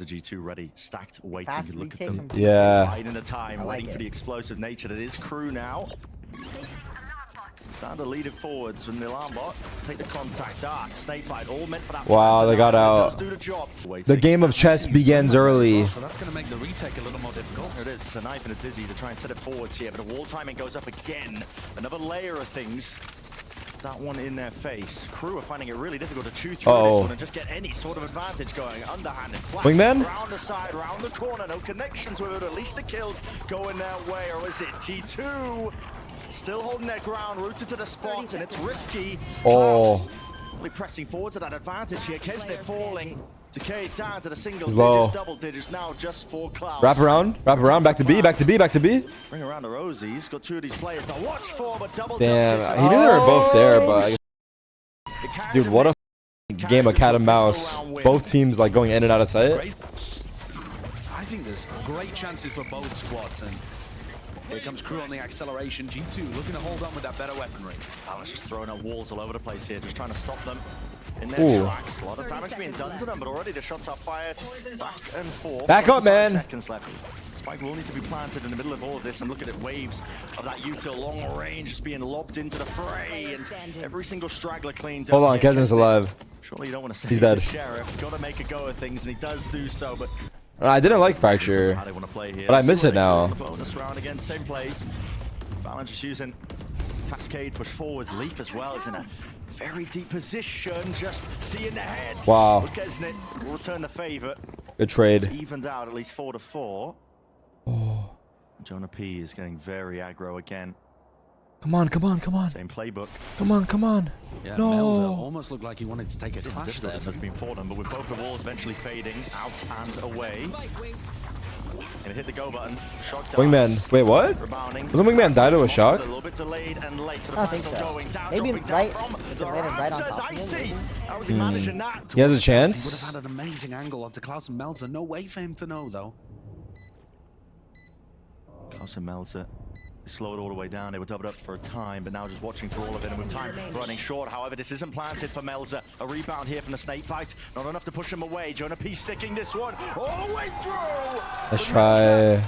of G2 ready, stacked, waiting. Fast Look at retake them. from Yeah. Right in the time, like waiting for it. the explosive nature that is KRU now. Starting to lead it forwards from the alarm bot. Take the contact. Dark, snake bite, all meant for that. Wow, they got out. Does do the job. The game of chess begins early. So that's going to make the retake a little more difficult. There it is. It's a knife and a dizzy to try and set it forwards here, but the wall timing goes up again. Another layer of things. That one in their face. KRU are finding it really difficult to chew through this one and just get any sort of advantage going. Underhanded, flat, Wingman? round the side, round the corner. No connections with it. At least the kills going their way. Or is it G2? Still holding their ground, rooted to the spot, and it's risky. Oh. Really pressing forward to that advantage here. Kesnet falling. Decay down to the single Low. digits, double digits now just for Klaus. Wrap around, back to B, back to B, back to B. Bring around the Rosies. Got two of these players to watch for, but double Damn, jumps. he knew they were both there, but dude, what a game of cat and mouse. Both teams like going in and out of sight. I think there's great chances for both squads, and here comes KRU on the acceleration. G2 looking to hold on with that better weaponry. I was just throwing out walls all over the place here, just trying to stop them in their tracks. A lot of damage being done to them, but already the shots are fired back and forth. Back up, man. Seconds left. Spike will need to be planted in the middle of all of this, and look at it, waves of that util long range just being lobbed into the fray, and every single straggler cleaned up. Hold on, Kevin's alive. Surely you don't want to say He's dead. the sheriff. Got to make a go of things, and he does do so, but I didn't like Fracture, how they want to play here. but I miss it now. Bonus round again, same plays. Valence just using Cascade, push forwards. Leaf as well is in a very deep position, just seeing the head. Wow. But Kesnet will return the favor. Good trade. It's evened out at least 4-4. Oh. Jonah P is getting very aggro again. Come on, come on, come on. Same playbook. Come on, come on. Yeah, No. Melzer almost looked like he wanted to take a It's clash difficult there. this has been for them, but with both the walls eventually fading out and away. Gonna hit the go button. Shock darts. Wingman. Wait, what? Rebounding. Doesn't Wingman die to a shock? A little bit delayed and late, so the I pass think still so. going down, Maybe dropping down right- from if the it landed right on rafters. top I of him, see. maybe. How was he managing that? He has a He would chance. have had an amazing angle onto Klaus and Melzer. No way for him to know, though. Klaus and Melzer slowed all the way down. They were doubled up for a time, but now just watching for all of it, and with time running short. However, this isn't planted for Melzer. A rebound here from the snake bite. Not enough to push him away. Jonah P sticking this one all the way through. Let's try.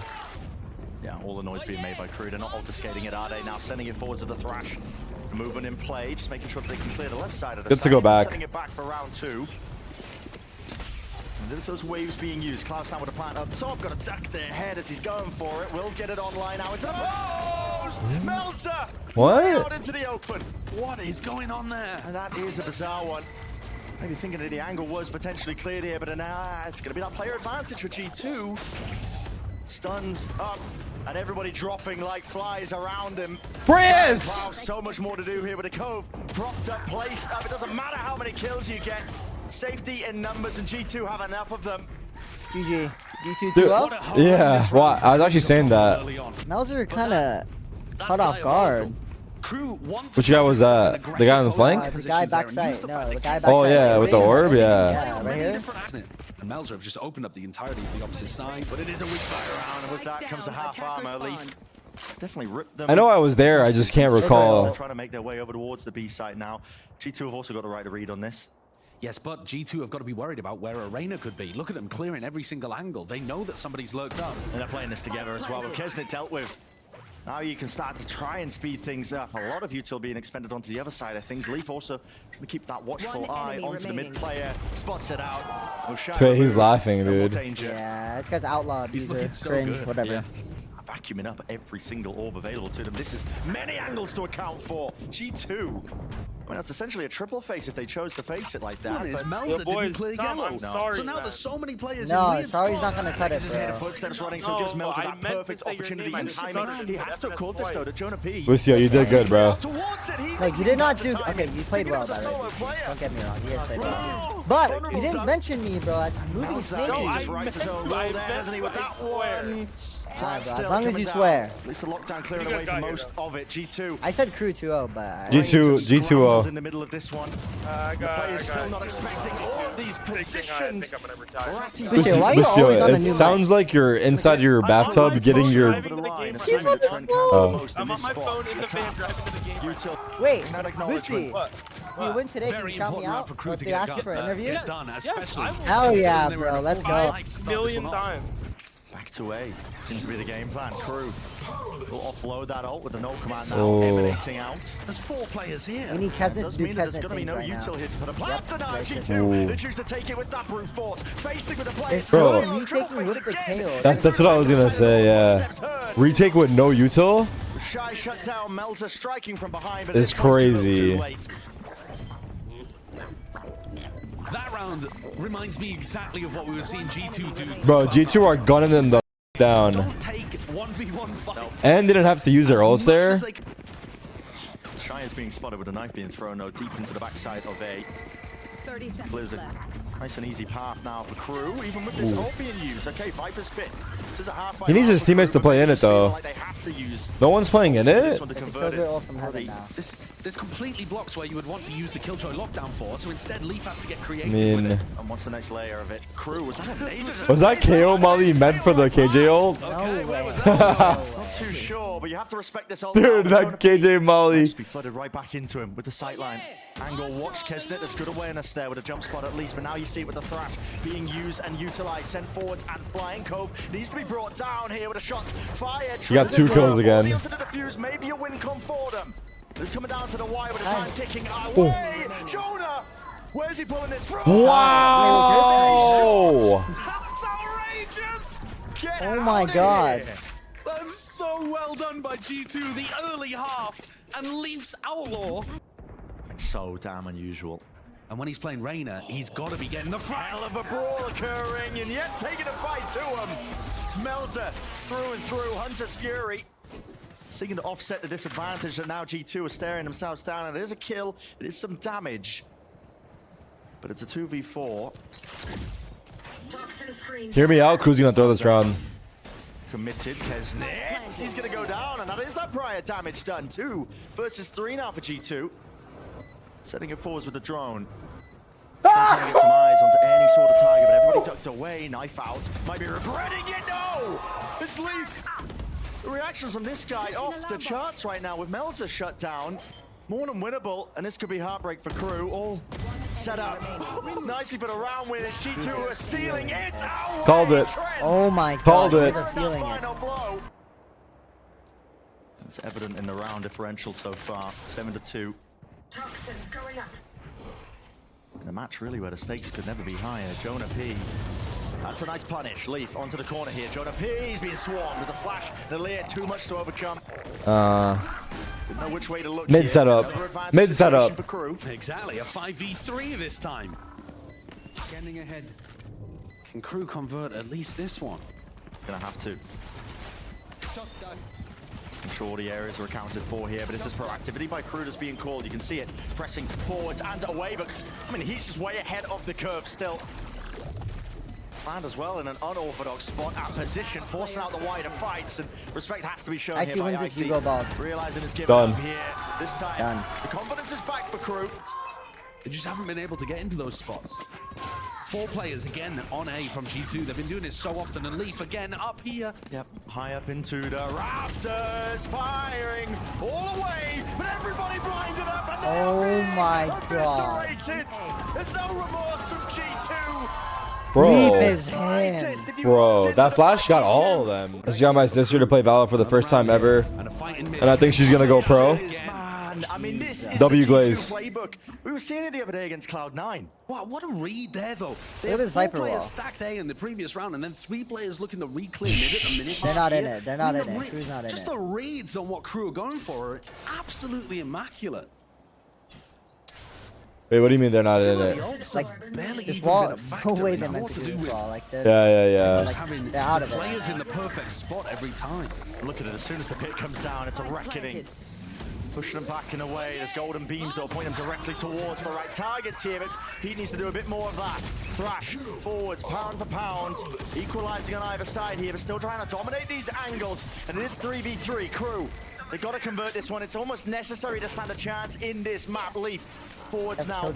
Yeah, all the noise being made by KRU. They're not obfuscating it, are they? Now sending it forwards to the Thrash. Movement in play, just making sure that they can clear the left side of the Good to site, go and back. Sending it back for round 2. And there's those waves being used. Klaus now with a plant up top. Got to duck their head as he's going for it. Will get it online now into the post. Melzer! What? Out into the open. What is going on there? And that is a bizarre one. Maybe thinking that the angle was potentially cleared here, but now it's going to be that player advantage for G2. Stuns up, and everybody dropping like flies around him. Briz! Wow, so much more to do here with the Cove. Propped up, placed up. It doesn't matter how many kills you get. Safety in numbers, and G2 have enough of them. GG. G2 Dude, 2-0. yeah, well, I was actually saying that. Melzer kind of caught off guard. Which guy was that? The guy on the flank? The guy backside. No, the guy backside. Oh, yeah, with the orb, yeah. Yeah, right here. And Melzer have just opened up the entirety of the opposite side, but it is a weak Fire around, and with that comes a half armor. Leaf definitely ripped them. I know I was there, I just can't They're recall. trying to make their way over towards the B site now. G2 have also got the right to read on this. Yes, but G2 have got to be worried about where Arena could be. Look at them clearing every single angle. They know that somebody's lurked up. And they're playing this together as well. With Kesnet dealt with. Now you can start to try and speed things up. A lot of util being expended onto the other side of things. Leaf also trying to keep that watchful eye onto the mid player. Spots it out. Dude, he's laughing, dude. Yeah, this guy's outlawed. He's User, looking so cringe, good. whatever. Yeah. Vacuuming up every single orb available to them. This is many angles to account for. G2. I mean, that's essentially a triple face if they chose to face it like that. What is but- Melzer didn't clear Tom, yellow. I'm sorry, So now man. there's so many players in No, weird sorry's not spots. gonna cut it, Just hear the bro. footsteps running, so it gives No, Melzer I that meant to perfect say your opportunity name. I and just timing. started He has to have called this though to Jonah P. Lucio, you did good, bro. Towards it, he Like, thinks you he did not got do. the timing. Okay, you played Thinking well, it was a by the solo way. player. Don't get me wrong, you did play well. Vulnerable But you didn't time. mention me, bro. I'm moving Melzer, sneaky. he I just writes his own meant- I rule there, doesn't he, with meant- that I swear. one. Alright, bro, Still as long as coming you down. swear. At least the lockdown clearing You away got for here, most though. of it. G2. I said KRU 2-0, but G2, bro. In the middle of this one. The players still not expecting all of these positions. Lucio, it sounds like you're inside your bathtub getting your... I'm on my phone in the van driving to the game. Wait, Lucy, What? you win today, can you count me out? If they ask you for an interview? Done, especially. Hell yeah, bro, let's go. 5 million times. Back to A. Seems to be the game plan. Crew will offload that ult with the no command now Oh. emanating out. There's 4 players here. We need Kesnet to Does do mean that there's Kesnet going to be things no right now. util here for the plant tonight. Yep, G2, they choose to take it with that brute force. Facing with the players. Bro. Retaking with the KO. That's what I was gonna say, yeah. Retake with no util? Shy shut down. Melza striking from behind, but It's this one's a little crazy. too late. That round reminds me exactly of what we were seeing G2 do. Bro, G2 are gunning them the down. Don't take 1v1 fights. And didn't have to use their ults there. Shy is being spotted with a knife being thrown out deep into the backside of A. 30 seconds Clears a left. nice and easy path now for Crew, even with this ult being used. Okay, Viper's pit. This is a half by He needs half his for teammates Crew, to play but in they it, though. feel like they have to use No one's playing in this it? one to It's a convert killjoy it. ult from heaven now. This completely blocks where you would want to use the Killjoy lockdown for, so instead Leaf has to get I creative with mean, it. And what's the next layer of it? Crew, was that a nade? was that KO Molly meant for the KJ ult? Okay, where was that? Not too sure, but you have to respect this ult. Dude, that KJ Molly. Just be flooded right back into him with the sightline. Angle, watch Kesnet. There's good awareness there with a jump spot at least, but now you see it with the thrash being used and utilized. Sent forwards and flying. Cove needs to be brought down here with a shot fired. He got 2 kills again. Onto the defuse, maybe a win come for them. It's coming down to the wire with the time ticking away. Jonah, where's he pulling this from? Wow! That's outrageous! Get Oh my out of God. here. That's so well done by G2, the early half, and Leaf's Outlaw. So damn unusual. And when he's playing Reyna, he's got to be getting the Hell fracks. of a brawl occurring, and yet taking a fight to him. It's Melza through and through. Hunter's Fury seeking to offset the disadvantage that now G2 are staring themselves down. And it is a kill, it is some damage, but it's a 2v4. Hear me out, Crew's gonna throw this round. Committed, Kesnet. He's gonna go down, and that is that prior damage done. 2 versus 3 now for G2. Setting it forwards with the drone. Trying to get some eyes onto any sort of target, but everybody ducked away. Knife out. Might be regretting it. No! This Leaf. The reactions from this guy off the charts right now with Melza shut down. More than winnable, and this could be heartbreak for Crew. All set up nicely for the round win. It's G2 who are stealing it. Away, Called it. Trent. Oh my Called god, it. I was feeling it. Final blow. It's evident in the round differential so far. 7-2. Toxins going up. In a match really where the stakes could never be higher. Jonah P. That's a nice punish. Leaf onto the corner here. Jonah P's being swarmed with the flash. The layer too much to overcome. Didn't know which way to look. Mid here. setup. Another advantage Mid situation setup. for Crew. Exactly, a 5v3 this time. Getting ahead. Can Crew convert at least this one? Gonna have to. I'm sure all the areas are accounted for here, but this is proactivity by Crew that's being called. You can see it pressing forwards and away, but I mean, he's just way ahead of the curve still. Planned as well in an unorthodox spot at position, forcing out the wider fights, and respect has to be shown I here see by wins if Icy. you go bald. Realizing it's given Done. up here this time. Done. The confidence is back for Crew. They just haven't been able to get into those spots. 4 players again on A from G2. They've been doing it so often, and Leaf again up here. Yep, high up into the rafters, firing all away, but everybody blinded up, and they Oh are being my God. eviscerated. There's no remorse from G2. Bro. Leave his hand. If you Bro, walked into that the flash got G2, all of them. I just got my sister to play Valor for the first time ever, And a fight in mid. and I think she's gonna go pro. Man, I mean, this is W the G2 Glaze. playbook. We were seeing it the other day against Cloud9. Wow, what a read there, though. They Look at had this 4 Viper players wall. stacked A in the previous round, and then 3 players looking to re-clear mid at the minute. They're not in here. it. They're not I in mean, it. Crew's not in just it. the reads on what Crew are going for are absolutely immaculate. Wait, what do you mean they're not in The it? ults Like, have barely This even wall, been a no factor. way It's they're more meant to to do do this with wall. Like, Yeah. just like, having they're out of it. players in the perfect spot every time. Look at it, as soon as the pit comes down, it's a reckoning. Pushing them back and away. There's golden beams that'll point them directly towards the right targets here, but he needs to do a bit more of that. Thrash forwards, pound for pound, equalizing on either side here, but still trying to dominate these angles. And it is 3v3. Crew They got to convert this one. It's almost necessary to stand a chance in this map. Leaf forwards now.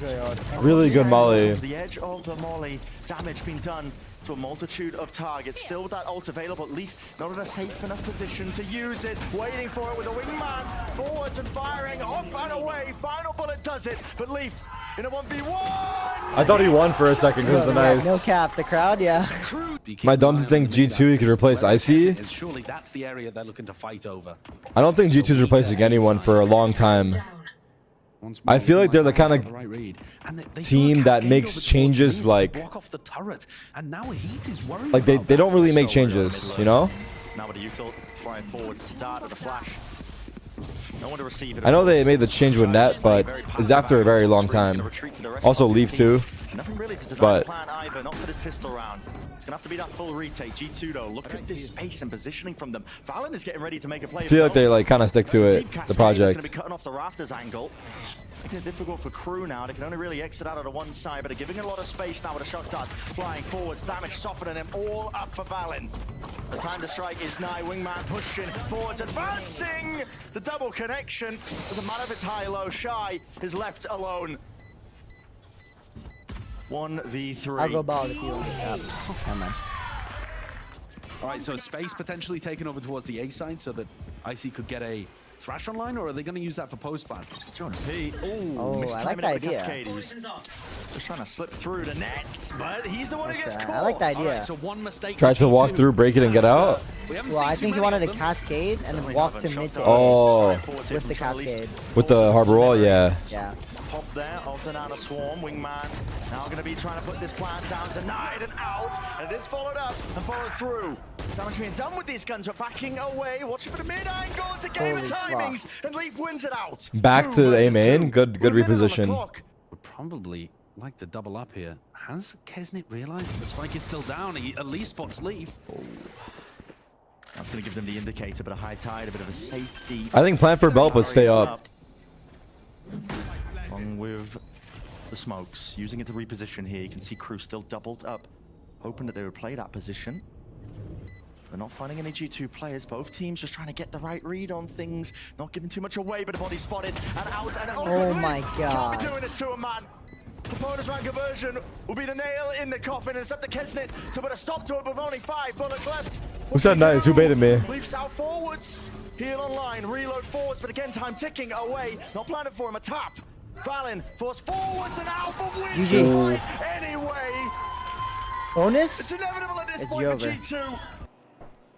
Really good molly. The edge of the molly. Damage being done to a multitude of targets. Still with that ult available. Leaf not in a safe enough position to use it. Waiting for it with a wingman. Forwards and firing. Off and away. Final bullet does it. But Leaf in a 1v1. I thought he won for a second because of the nice. No cap, the crowd, yeah. My dumb to think G2 he could replace Icy. Surely that's the area they're looking to fight over. I don't think G2's replacing anyone for a long time. I feel like they're the kind of team that makes changes like they don't really make changes, you know? Now with a util flying forward, start of the flash. No one to receive it. I know they made the change with Net, but it's after a very long time. Also Leaf too. Nothing really to But plan either, not for this pistol round. It's gonna have to be that full retake. G2 though, look at this space and positioning from them. Valen is getting ready to make a play. I feel like they like kind of stick to it, the project. Gonna be cutting off the rafters angle. Making it difficult for KRU now. They can only really exit out of the one side, but they're giving it a lot of space now with a shot dart. Flying forwards, damage softening them all up for Valen. The time to strike is nigh. Wingman pushing forwards, advancing. The double connection. Doesn't matter if it's high-low. Shy is left alone. 1v3. I'll go ball if you want to get up. Come on. All right, so space potentially taken over towards the A side so that Icy could get a Thrash online, or are they going to use that for post-ban? John P. Oh, I like the idea. Just trying to slip through the net, but he's the one who gets caught. I like the idea. Right, so one mistake. Tried to walk through, break it, and get out. Well, I think he wanted to cascade and then walk to mid to Oh, with the cascade. with the harbor wall, yeah. Yeah. Pop there of the Nana Swarm. Wingman now going to be trying to put this plant down tonight and out. And it is followed up and followed through. Damage being done with these guns, but backing away. Watching for the mid angle. It's a game of timings. And Leaf wins it out. Back to the A main. Good reposition. Would probably like to double up here. Has Kesnit realized that the spike is still down? He at least spots Leaf. That's going to give them the indicator, but a high tide, a bit of a safety. I think plan for Belp would stay up. Along with the smokes, using it to reposition here. You can see KRU still doubled up, hoping that they would play that position. They're not finding any G2 players. Both teams just trying to get the right read on things, not giving too much away, but the body spotted and out and open. Oh my God. Can't be doing this to a man. Opponent's rank conversion will be the nail in the coffin, and it's up to Kesnit to put a stop to it with only 5 bullets left. Who said nice? Who baited me? Leafs out forwards. Heal online, reload forwards, but again, time ticking away. Not planning for him, a tap. Valen force forwards and out, but wins the fight anyway. Bonus? It's inevitable at this point for G2.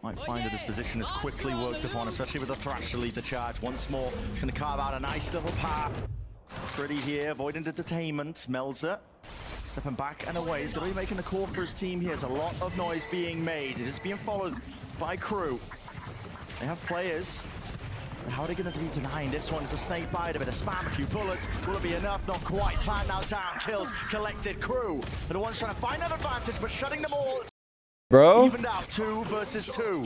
Might find that this position is quickly worked upon, especially with the Thrash to lead the charge once more. It's going to carve out a nice little path. Pretty here, avoiding the detainment. Melzer stepping back and away. He's going to be making the call for his team here. There's a lot of noise being made. It is being followed by KRU. They have players. How are they going to be denying this one? It's a snake bite, a bit of spam, a few bullets. Will it be enough? Not quite. Plan now down, kills, collected. KRU are the ones trying to find that advantage, but shutting them all. Bro? Evened out 2 versus 2.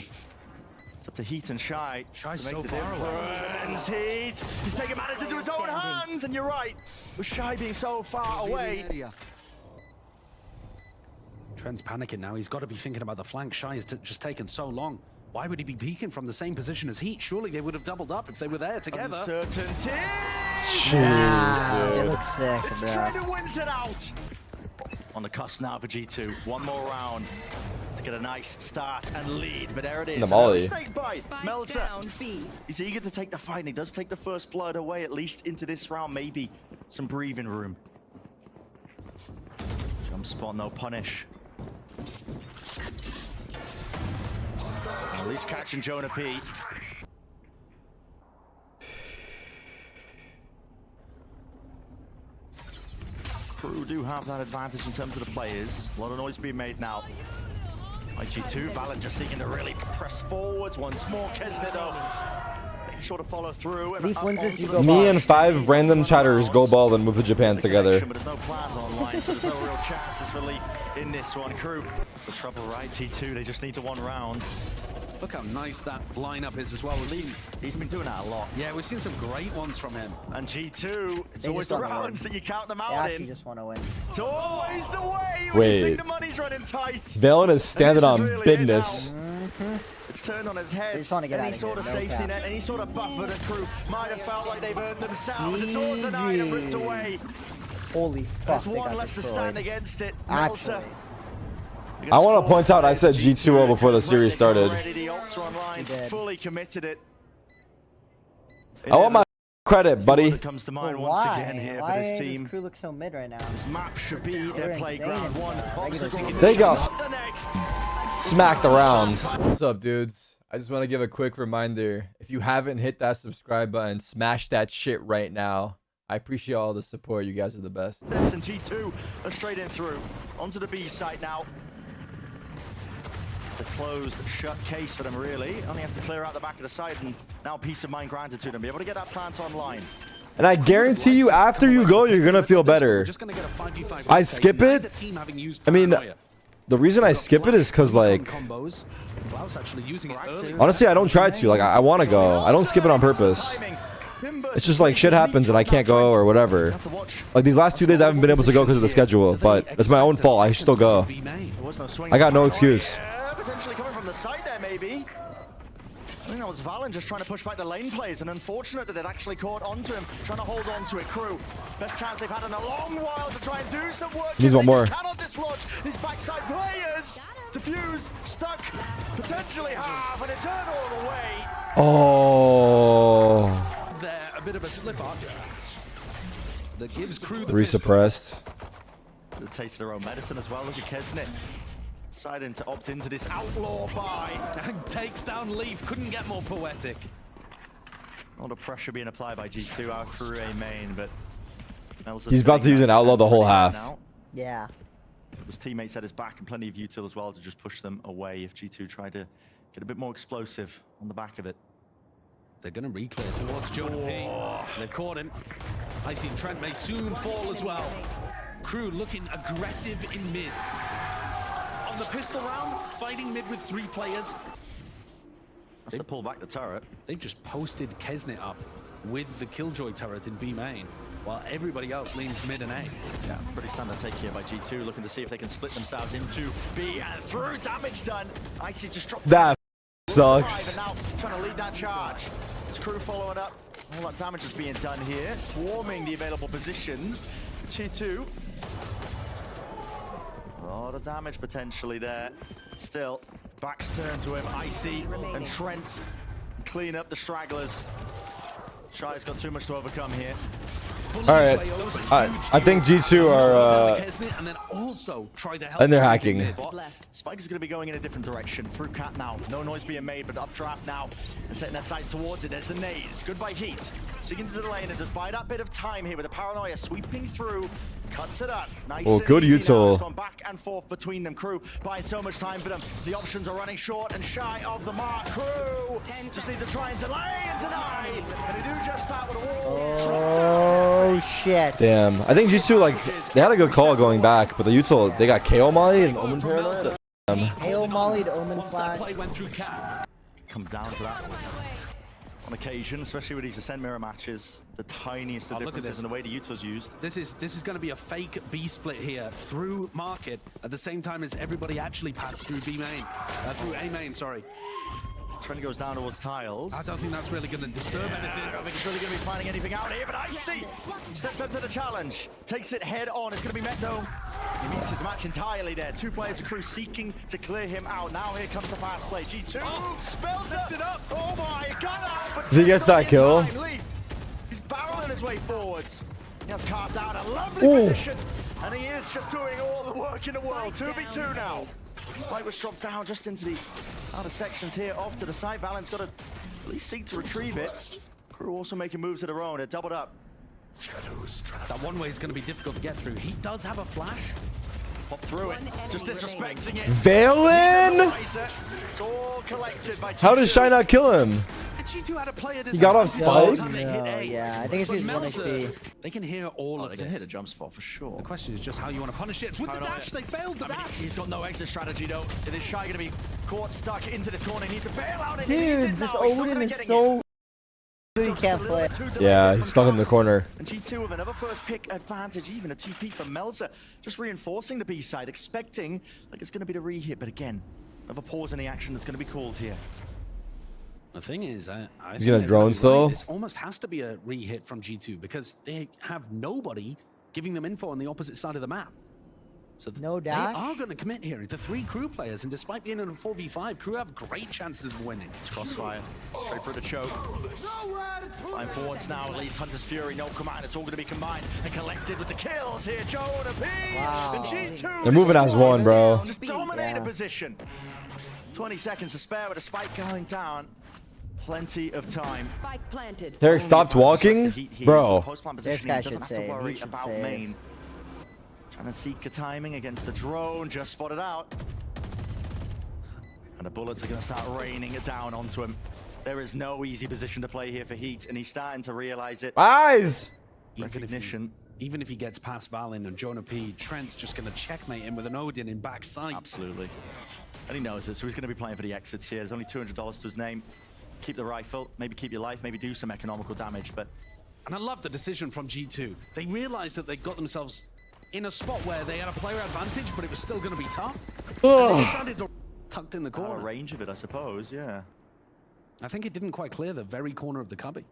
It's up to Heat and Shy. Shy's to make so the far difference. Heat, he's taking matters into his own hands, and you're right. With Shy being so far away. Trent's panicking now. He's got to be thinking about the flank. Shy has just taken so long. Why would he be peeking from the same position as Heat? Surely they would have doubled up if they were there together. Uncertainty. It looks sick, It's bro. Trent who wins it out. On the cusp now for G2. One more round to get a nice start and lead. But there it is. The molly. Snake bite. Melzer. He's eager to take the fight, and he does take the first blood away, at least into this round. Maybe some breathing room. Jump spot, no punish. At least catching Jonah P. KRU do have that advantage in terms of the players. A lot of noise being made now. IG2, Valen just seeking to really press forwards once more. Kesnit though, making sure to follow through. And Leaf wins this, you go Me and 5 random chatters go ball and move to Japan together. But there's no plans online, so there's no real chances for Leaf in this one. KRU, that's the trouble, right? G2, they just need the 1 round. Look how nice that lineup is as well. He's been doing that a lot. Yeah, we've seen some great ones from him. And G2, it's They always just the wanna rounds win. that you count them They out actually in. just want to win. It's always the way when you Wait. think the money's running tight. Valen is standing And this is on really it business. now. It's turned on its head. just wanna get Any out of sort here, of no safety cap. net, any sort of buffer that crew might have felt like they've earned themselves. It's all denied and ripped away. Holy fuck, There's they one got left to destroyed. stand against it. Actually. I want to point out, I said G2O before the series started. The ults are online, did. fully committed it. I want my credit, buddy. That comes to mind But once why? again here Why for this does team. crew look so mid right now? This map should be They're their insane playground. in One regular obstacle. season. There you go. Not the next. Smacked around. What's up, dudes? I just want to give a quick reminder. If you haven't hit that subscribe button, smash that shit right now. I appreciate all the support. You guys are the best. This and G2 are straight in through. Onto the B site now. The closed, shut case for them, really. Only have to clear out the back of the site, and now peace of mind granted to them. Be able to get that plant online. And I guarantee you, after you go, you're going to feel better. I skip it. I mean, the reason I skip it is because, like, honestly, I don't try to. Like, I want to go. I don't skip it on purpose. It's just like shit happens and I can't go or whatever. Like these last 2 days I haven't been able to go because of the schedule, but it's my own fault. I should still go. I got no excuse. Potentially coming from the side there, maybe. I think that was Valen just trying to push back the lane plays, and unfortunate that it actually caught onto him, trying to hold on to it. Crew, best chance they've had in a long while to try and do some work. Needs one more. Cannot dislodge these backside players. Defuse, stuck, potentially half, and it turned all the way. Oh. There, a bit of a slip up that gives crew the Resuppressed. The taste of their own medicine as well. Look at Kesnet deciding to opt into this outlaw buy and takes down Leaf. Couldn't get more poetic. A lot of pressure being applied by G2 out through A main, but he's about to use an outlaw the whole half. Now. Yeah. His teammates at his back and plenty of util as well to just push them away if G2 try to get a bit more explosive on the back of it. They're going to reclear towards Jonah P. They've caught him. Icy and Trent may soon fall as well. Crew looking aggressive in mid. On the pistol round, fighting mid with 3 players. That's to pull back the turret. They've just posted Kesnet up with the Killjoy turret in B main, while everybody else leans mid and A. Yeah, pretty standard take here by G2, looking to see if they can split themselves into B and through. Damage done. Icy just dropped. That sucks. And now trying to lead that charge. It's Crew following up. All that damage is being done here, swarming the available positions. G2. A lot of damage potentially there. Still, backs turned to him. Icy and Trent clean up the stragglers. Shy's got too much to overcome here. Alright, I think G2 are, and they're hacking. Spike is going to be going in a different direction. Through Cat now. No noise being made, but updraft now. And setting their sights towards it. There's the nade. It's good by Heat. Seeking into the lane, and just by that bit of time here with the paranoia sweeping through. Cuts it up. Nice. Oh, good util. It's gone back and forth between them. Crew buying so much time for them. The options are running short and shy of the mark. Crew just need to try and delay and deny. And they do just that with a wall. Oh shit. Damn. I think G2, like, they had a good call going back, but the util, they got KO Molly and Omen Paranoid. KO Molly'd Omen Once flash. that play went through Cat. Come down to that on occasion, especially with these Ascent Mirror matches. The tiniest of differences in the way the util's used. This is going to be a fake B split here through market at the same time as everybody actually passed through B main, through A main. Sorry. Trent goes down towards tiles. I don't think that's really going to disturb anything. I don't think it's really going to be finding anything out here, but Icy steps up to the challenge, takes it head on. It's going to be met though. He meets his match entirely there. 2 players of Crew seeking to clear him out. Now here comes the fast play. G2 spells it up. Oh my god! If he gets that kill. He's barreling his way forwards. He has carved out a lovely position, and he is just doing all the work in the world. 2v2 now. Spike was dropped down just into the outer sections here, off to the side. Valen's got to at least seek to retrieve it. Crew also making moves of their own. They're doubled up. That one way is going to be difficult to get through. He does have a flash. Pop through it, just disrespecting it. Valen? It's all collected by G2. How did Shy not kill him? G2 had a player He got off Spike? Yeah, I think it's just 1 HP. They can hear all of They this. can hit a jump spot for sure. The question is just how you want to punish it. With the dash, they failed the dash. He's got no exit strategy though. It is Shy going to be caught stuck into this corner. He needs to bail out. And Dude, this Odin is so... He can't play. Yeah, he's stuck in the corner. And G2 with another first pick advantage, even a TP for Melza, just reinforcing the B side, expecting like it's going to be the re-hit, but again, another pause in the action that's going to be called here. The thing is, I He's gonna think drone right. still? This almost has to be a re-hit from G2 because they have nobody giving them info on the opposite side of the map. So No they dash? are going to commit here into 3 crew players, and despite being in a 4v5, crew have great chances of winning. Crossfire, straight through the choke. Flying forwards now, at least Hunter's Fury, no command. It's all going to be combined and collected with the kills here. Jonah P Wow. and G2. They're moving as one, bro. Just dominate a Yeah. position. 20 seconds to spare with a spike going down. Plenty of time. Spike planted. Tarik stopped walking, bro. Post-plant This positioning, guy doesn't should have to save. worry He should about save. main. Trying to seek a timing against the drone, just spotted out. And the bullets are going to start raining it down onto him. There is no easy position to play here for Heat, and he's starting to realize it. Eyes. Recognition. Even if he gets past Valin and Jonah P, Trent's just going to checkmate him with an Odin in backside. Absolutely. And he knows it, so he's going to be playing for the exits here. There's only $200 to his name. Keep the rifle, maybe keep your life, maybe do some economical damage, but... And I love the decision from G2. They realized that they got themselves in a spot where they had a player advantage, but it was still going to be tough. And they decided to tucked in the Out of corner. range of it, I suppose, yeah. I think it didn't quite clear the very corner of the cubby.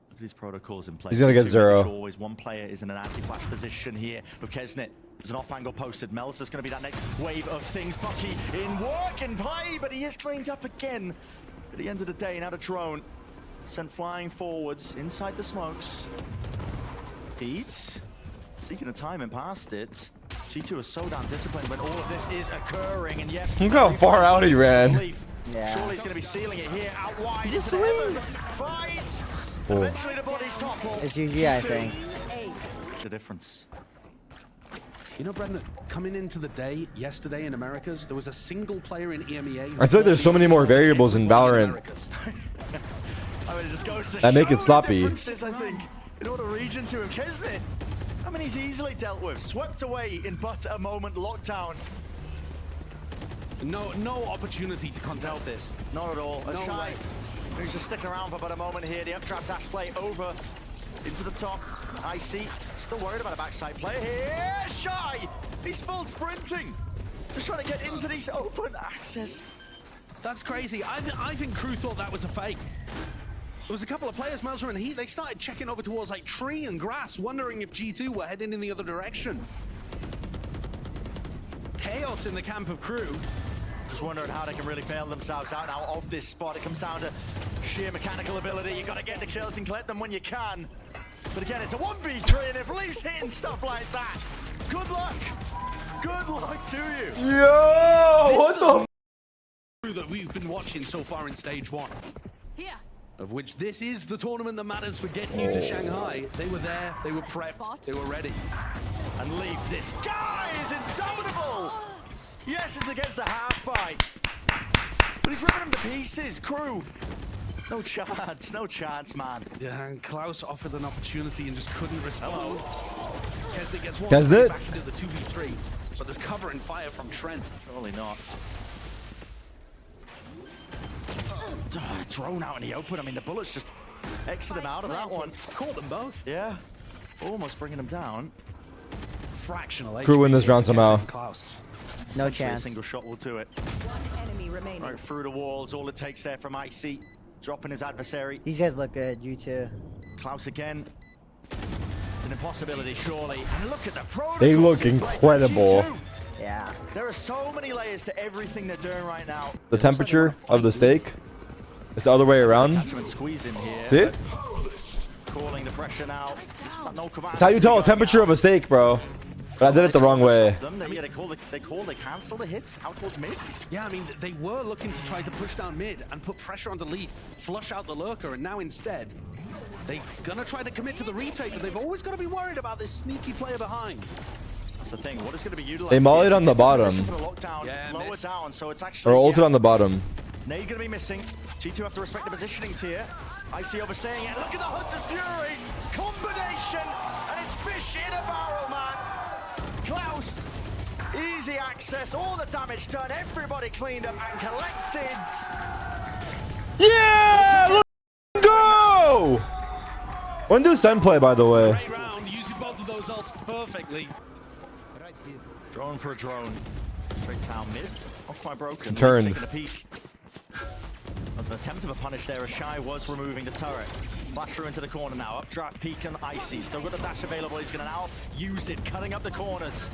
Look at his protocols in place. He's gonna get zero. Always one player is in an anti-flash position here with Kesnit. There's an off-angle posted. Mel's going to be that next wave of things. Bucky in work and play, but he is cleaned up again. At the end of the day, now the drone sent flying forwards inside the smokes. Heat seeking a time and past it. G2 is so damn disciplined when all of this is occurring, and yet Look how far out he ran. Yeah. Surely he's going to be sealing it here out wide. Into the heaven. Fight. Eventually the body's toppled. It's GG, I think. The difference. You know, Brendan, coming into the day yesterday in Americas, there was a single player in EMEA. I feel like there's so many more variables in Valorant I mean, it just goes to that make show it sloppy. the differences, I think, in all the regions who have Kesnit. I mean, he's easily dealt with, swept away in but a moment lockdown. No opportunity to contest this. Not at all. A No Shy, way. who's just sticking around for about a moment here. The uptrap dash play over into the top. IC still worried about a backside play here. Shy, he's full sprinting. Just trying to get into these open access. That's crazy. I think crew thought that was a fake. There was a couple of players, Melzer and Heat, they started checking over towards like tree and grass, wondering if G2 were heading in the other direction. Chaos in the camp of crew. Just wondering how they can really bail themselves out now of this spot. It comes down to sheer mechanical ability. You got to get the kills and collect them when you can. But again, it's a 1v3, and if Leaf's hitting stuff like that, good luck. Good luck to you. Yo, what the? Crew that we've been watching so far in stage 1. Here. Of which this is the tournament that matters for getting you to Shanghai. They were there, they were prepped, they were ready. And Leaf, this guy is indomitable. Yes, it's against the half bite. But he's ripping him to pieces. Crew, no chance, man. Yeah, and Klaus offered an opportunity and just couldn't respond. Kesnit gets one Kesnit? back into the 2v3, but there's cover and fire from Trent. Surely not. Drone out in the open. I mean, the bullets just exit him out of that one. Caught them both. Yeah, almost bringing him down. Fractional Crew win this round somehow. Klaus. No A chance. single shot will do it. One enemy remaining. Right through the walls. All it takes there from IC. Dropping his adversary. These guys look good, you too. Klaus again. It's an impossibility, surely. And look at the protocols. They look in play. incredible. G2. Yeah. There are so many layers to everything they're doing right now. The temperature of the steak is the other way around. Catch him and squeeze him here. See? Calling the pressure now. No command. It's how you tell a temperature of a steak, bro. But I did it the wrong way. They cancel the hits out towards mid. Yeah, I mean, they were looking to try to push down mid and put pressure on the Leaf, flush out the lurker, and now instead, they're gonna try to commit to the retake, but they've always got to be worried about this sneaky player behind. That's the thing. What is going to be utilized? They mollied on the bottom. Yeah, Lower missed. down, so it's actually. Or ulted on the bottom. Nade going to be missing. G2 have to respect the positionings here. IC overstaying it. Look at the Hunter's Fury combination, and it's fish in a barrel, man. Klaus, easy access, all the damage done, everybody cleaned up and collected. Yeah! Let's go! When do Sen play, by the way? Great round, using both of those ults perfectly. Drone for a drone. Straight down mid. Off by broken. Turn. Taking a peek. An attempt of a punish there as Shy was removing the turret. Flash through into the corner now. Updraft, peek and Icy. Still got the dash available. He's going to now use it, cutting up the corners.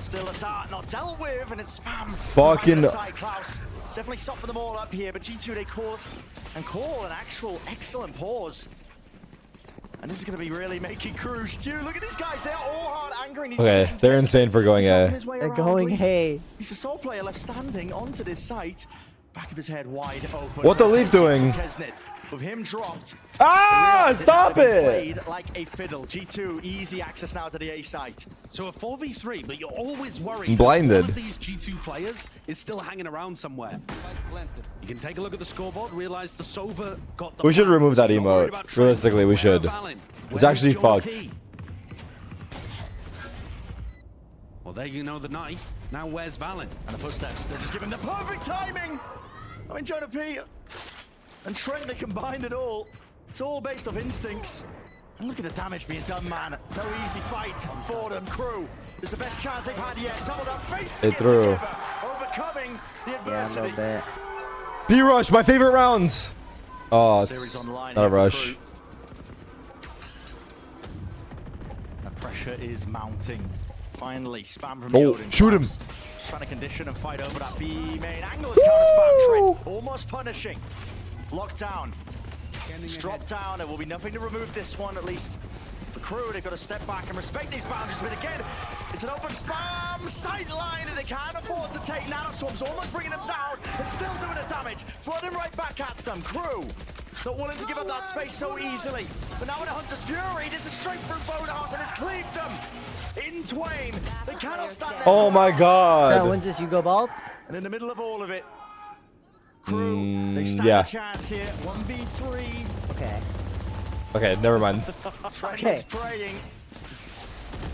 Still a dart not dealt with, and it's spam. Fucking. Klaus definitely softened them all up here, but G2 they caught and call an actual excellent pause. And this is going to be really making KRU stew. Look at these guys. They're all hard angering these Okay, positions. they're insane for going A. They're going hey. He's the sole player left standing onto this site. Back of his head wide open. What the Leaf doing? With him dropped. Ah, stop it! Played like a fiddle. G2 easy access now to the A site. So a 4v3, but you're always worried. I'm blinded. One of these G2 players is still hanging around somewhere. You can take a look at the scoreboard, realize the Sova got the We should plan. remove that So you're not worried emote. about Realistically, we Where should. Valen? It's Where's actually Jordan fucked. P? Well, there you know the knife. Now where's Valen? And the footsteps. They're just giving the perfect timing. I mean, Jonah P and Trent, they combined it all. It's all based off instincts. And look at the damage being done, man. No easy fight for them. KRU. It's the best chance they've had yet. Doubled up, facing it through. together, overcoming the Yeah, a adversity. little bit. B-Rush, my favorite rounds. Oh, Series it's online not a here for rush. KRU. The pressure is mounting. Finally, spam from Oh, Yoden. shoot him. Trying to condition and fight over that B main angle. Is counter spam. Trent almost punishing. Locked down. It's dropped down. There will be nothing to remove this one, at least for KRU. They've got to step back and respect these boundaries. But again, it's an open spam sideline, and they can't afford to take. Nanoswarm's almost bringing them down and still doing the damage. Flooding right back at them. KRU not willing to give up that space so easily. But now in a Hunter's Fury, this is straight through Bonehouse and it's cleaved them in twain. They cannot stand there. Oh my That god. wins this, you go bald. And in the middle of all of it, KRU, they stand yeah. a chance here. 1v3. Okay. Okay, never mind. Trent Okay. is praying,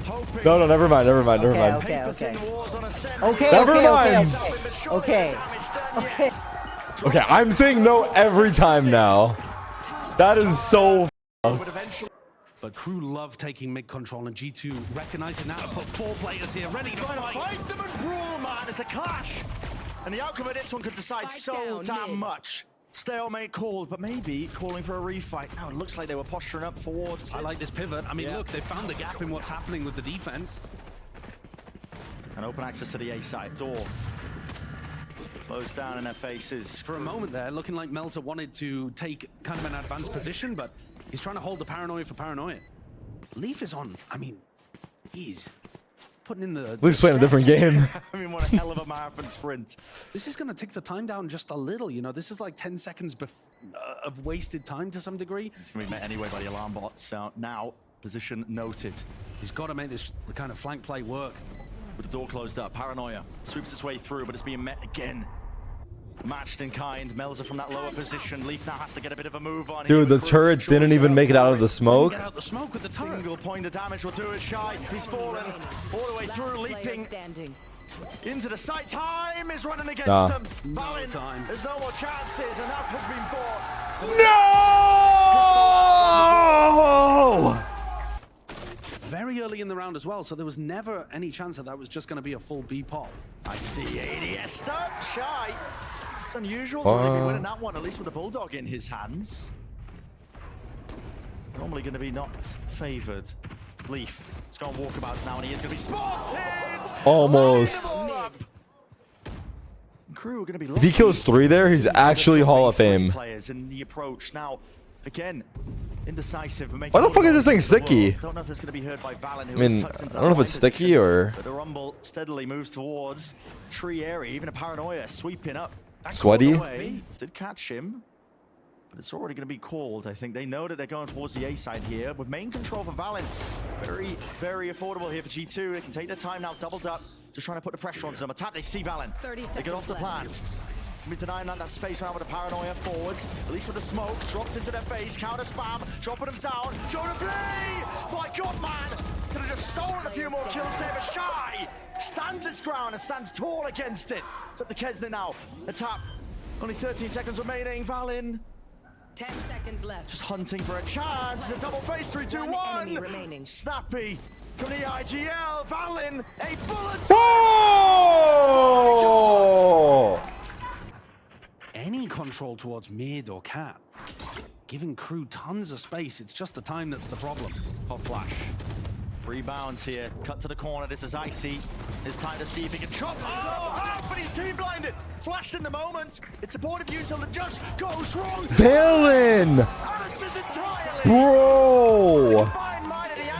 hoping. No, never mind. Never mind. Okay. Paper-thin walls on a center. Okay, Never okay, mind. Okay. Okay. Okay, I'm saying no every time now. That is so. But KRU love taking mid control, and G2 recognizing that and put 4 players here ready to Trying to fight. fight them and brawl, man. It's a clash. And the outcome of this one could decide Spike so down damn mid. much. Stalemate called, but maybe calling for a refight. No, it looks like they were posturing up towards I it. like this pivot. I mean, Yeah. look, they found a gap in what's happening with the defense. And open access to the A side. Door closed down in their faces. For a moment there, looking like Melzer wanted to take kind of an advanced position, but he's trying to hold the paranoia for paranoia. Leaf is on. I mean, he's putting in the... Leaf's playing a different game. I mean, what a hell of a marathon sprint. This is going to take the time down just a little, you know. This is like 10 seconds of wasted time to some degree. It's going to be met anyway by the alarm bot. So now, position noted. He's got to make this kind of flank play work. With the door closed up, Paranoia sweeps its way through, but it's being met again. Matched in kind. Melzer from that lower position. Leaf now has to get a bit of a move on. Dude, the turret didn't even make it out of the smoke. Get out the smoke with the turret. Single point of damage will do it. Shy. He's fallen all the way through, Player leaping standing. into the site. Time is running against Nah. them. No Valen, time. there's no more chances. Enough has been bought. No! Very early in the round as well, so there was never any chance that was just going to be a full B pop. I see ADS stop. Shy. It's unusual to really be winning that one, at least with the Bulldog in his hands. Normally going to be not favored. Leaf. It's going walkabouts now, and he is going to be spotted. Almost. Lining them all up. KRU are going to be If he kills 3 there, he's actually Hall of Fame. Players in the approach now. Again, indecisive. Why the fuck is this thing sticky? Don't know if it's going to be heard by Valen. I mean, I don't know if it's sticky or... But the Rumble steadily moves towards tree area. Even a Paranoia sweeping up. That Sweaty? corner away. Did catch him. But it's already going to be called, I think. They know that they're going towards the A side here. With main control for Valen. Very, very affordable here for G2. They can take their time now, doubled up. Just trying to put the pressure onto them. Attack, they see Valen. 30 They get off the seconds plant. Be denying that space around with the Paranoia forwards. At least with the smoke. Dropped into their face. Counter spam. Dropping them down. Jonah B! My God, man! Could have just stolen a few more kills there, but Shy stands its ground and stands tall against it. It's up to Kesner now. The tap. Only 13 seconds remaining. Valen 10 seconds left. just hunting for a chance. It's a double face. 3, 2, 1. enemy remaining. Snappy from the IGL. Valen, a bullet. Oh! Any control control towards mid or cat, giving Crew tons of space. It's just the time that's the problem. Pop flash. Rebounds here. Cut to the corner. This is Icy. It's time to see if he can chop. Oh, but he's team blinded. Flashed in the moment. It's supportive util that just goes wrong. Balin! Answers entirely. Bro!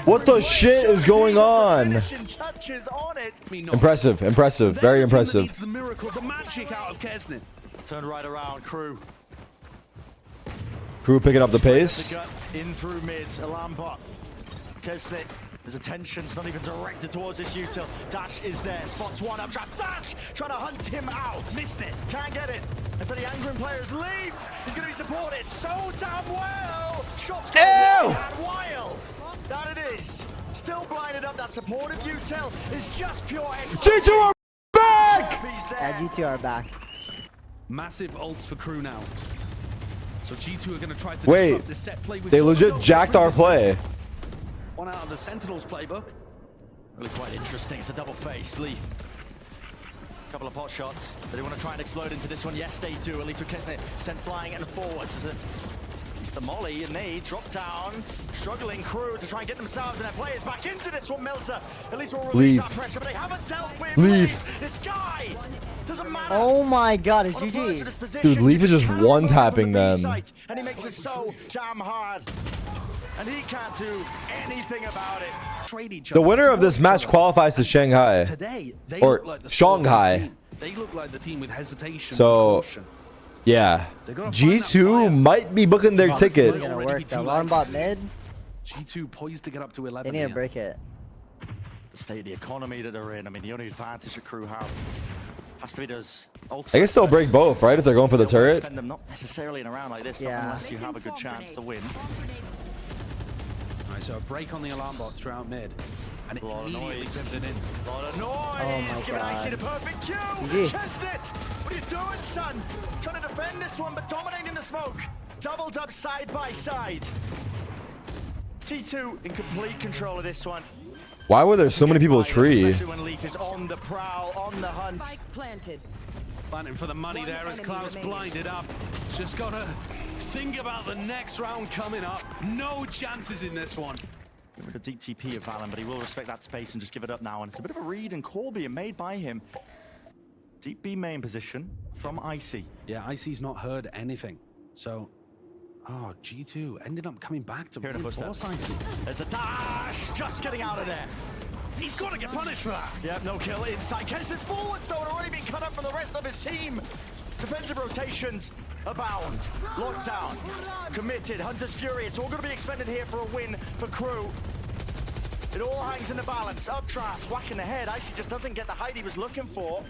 What the shit is going on? Touches on it. Impressive, impressive, very impressive. It's the miracle, the magic out of Kesnet. Turn right around, Crew. Crew picking up the pace. In through mid, alarm bot. Kesnet. His attention's not even directed towards this util. Dash is there. Spots one up trap. Dash trying to hunt him out. Missed it. Can't get it. And so the Angren players leave. He's going to be supported so damn well. Shots go and wild. That it is. Still blinded up. That supportive util is just pure excellence. G2 are back! Yeah, G2 are back. Massive ults for Crew now. So G2 are going to try to disrupt this set play. They legit jacked our play. One out of the Sentinels playbook. Really quite interesting. It's a double face. Leaf. Couple of pot shots. Do they want to try and explode into this one? Yes, they do. At least with Kesnet sent flying and forwards. It's the molly and they drop down. Struggling Crew to try and get themselves and their players back into this one. Melzer at least will release that pressure, but they haven't dealt with Leaf. This guy. Doesn't matter. Oh my god, it's GG. Dude, Leaf is just one-tapping them. And he makes it so damn hard. And he can't do anything about it. Trade each The other. winner of this match qualifies to Shanghai. Today, they Or look like the Shanghai. team. They look like the team with hesitation. So, and caution. Yeah. G2 might be booking their ticket. It's gonna work. The alarm bot mid. G2 poised to get up to 11. They need to break it. The state of the economy that they're in. I mean, the only advantage that Crew have has to be those I guess they'll break both, right? If they're going for the turret. Spend them not necessarily in a round like this, not Yeah. unless you have a good chance to win. Alright, so a break on the alarm bot throughout mid. And it A lot of immediately noise. pivoted in. A lot of noise. Oh my Giving Icy the God. perfect cue. GG. Kesnet, what are you doing, son? Trying to defend this one, but dominating the smoke. Doubled up side by side. G2 in complete control of this one. Why were there so many people tree? Especially when Leaf is on the prowl, on the hunt. Spike planted. Planning for the money One there as enemy Klaus remaining. blinded up. Just gotta think about the next round coming up. No chances in this one. Get rid of deep TP of Valen, but he will respect that space and just give it up now. And it's a bit of a read and call being made by him. Deep B main position from Icy. Yeah, Icy's not heard anything. So, oh, G2 ended up coming back to Here in a reinforce Icy. There's a dash, just getting out of there. He's got to get punished for that. Yep, no kill inside. Kesnet's forwards though had already been cut up from the rest of his team. Defensive rotations abound. Lockdown, committed, Hunter's Fury. It's all going to be expended here for a win for Crew. It all hangs in the balance. Up trap, whack in the head. Icy just doesn't get the height he was looking for.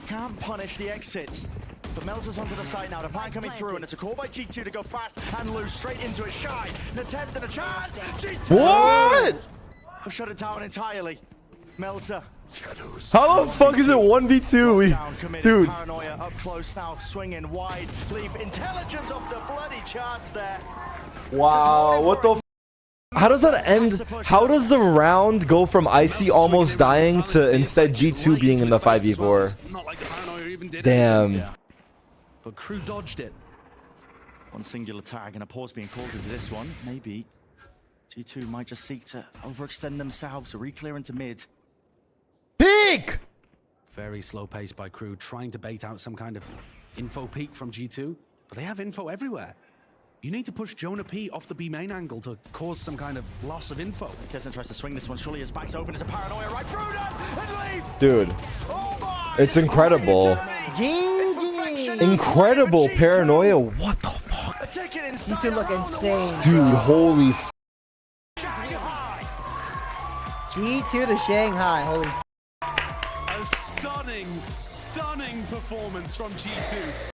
Can't punish the exits. But Melzer's onto the side now. The plan coming through, and it's a call by G2 to go fast and loose straight into it. Shy, an attempt and a chance. G2. What? I've shut it down entirely. Melzer. How the fuck is it 1v2? Down, committed, Dude. Paranoia up close now, swinging wide. Leave intelligence off the bloody charts there. Wow, what the f. How does that end? How does the round go from Icy almost dying to instead G2 being in the 5v4? Not like the Paranoia even did Damn. anything. But Crew dodged it. One singular tag and a pause being called into this one. Maybe G2 might just seek to overextend themselves, re-clear into mid. Peek! Very slow pace by Crew, trying to bait out some kind of info peek from G2. But they have info everywhere. You need to push Jonah P off the B main angle to cause some kind of loss of info. Kesnet tries to swing this one. Surely his back's open. It's a Paranoia right through them and leave. Dude, Oh my! it's incredible. GG. Incredible Paranoia. What the fuck? A ticket inside G2 look around the insane. world. Dude, holy f. Shanghai. G2 to Shanghai. Holy. A stunning, stunning performance from G2.